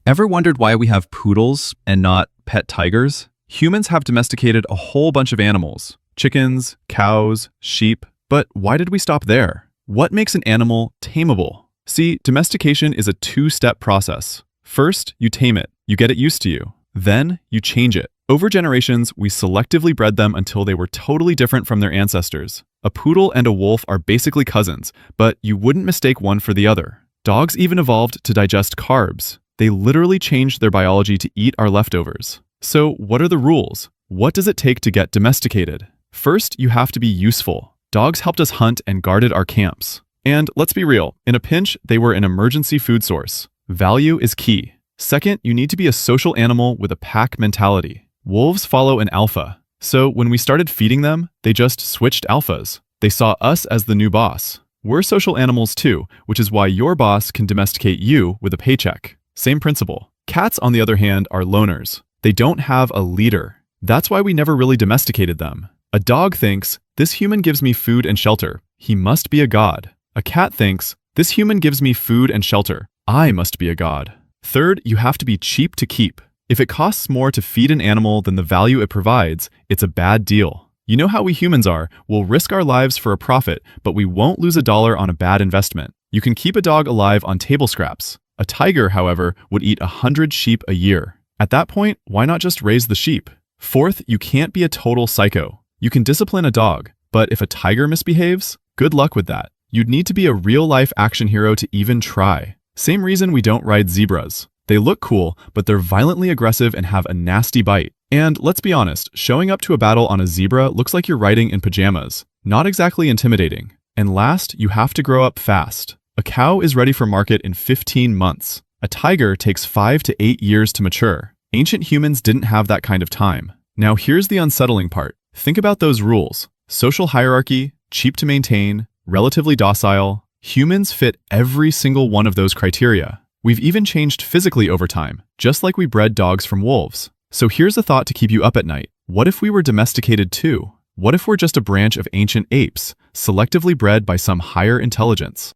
Ever wondered why we have poodles and not pet tigers? Humans have domesticated a whole bunch of animals, chickens, cows, sheep, but why did we stop there? What makes an animal tameable? See, domestication is a two-step process. First, you tame it, you get it used to you. Then, you change it. Over generations, we selectively bred them until they were totally different from their ancestors. A poodle and a wolf are basically cousins, but you wouldn't mistake one for the other. Dogs even evolved to digest carbs. They literally changed their biology to eat our leftovers. So what are the rules? What does it take to get domesticated? First, you have to be useful. Dogs helped us hunt and guarded our camps. And let's be real, in a pinch, they were an emergency food source. Value is key. Second, you need to be a social animal with a pack mentality. Wolves follow an alpha. So when we started feeding them, they just switched alphas. They saw us as the new boss. We're social animals too, which is why your boss can domesticate you with a paycheck. Same principle. Cats, on the other hand, are loners. They don't have a leader. That's why we never really domesticated them. A dog thinks, this human gives me food and shelter. He must be a god. A cat thinks, this human gives me food and shelter. I must be a god. Third, you have to be cheap to keep. If it costs more to feed an animal than the value it provides, it's a bad deal. You know how we humans are. We'll risk our lives for a profit, but we won't lose a dollar on a bad investment. You can keep a dog alive on table scraps. A tiger, however, would eat 100 sheep a year. At that point, why not just raise the sheep? Fourth, you can't be a total psycho. You can discipline a dog, but if a tiger misbehaves, good luck with that. You'd need to be a real-life action hero to even try. Same reason we don't ride zebras. They look cool, but they're violently aggressive and have a nasty bite. And let's be honest, showing up to a battle on a zebra looks like you're riding in pajamas. Not exactly intimidating. And last, you have to grow up fast. A cow is ready for market in 15 months. A tiger takes 5 to 8 years to mature. Ancient humans didn't have that kind of time. Now here's the unsettling part. Think about those rules. Social hierarchy, cheap to maintain, relatively docile. Humans fit every single one of those criteria. We've even changed physically over time, just like we bred dogs from wolves. So here's a thought to keep you up at night. What if we were domesticated too? What if we're just a branch of ancient apes, selectively bred by some higher intelligence?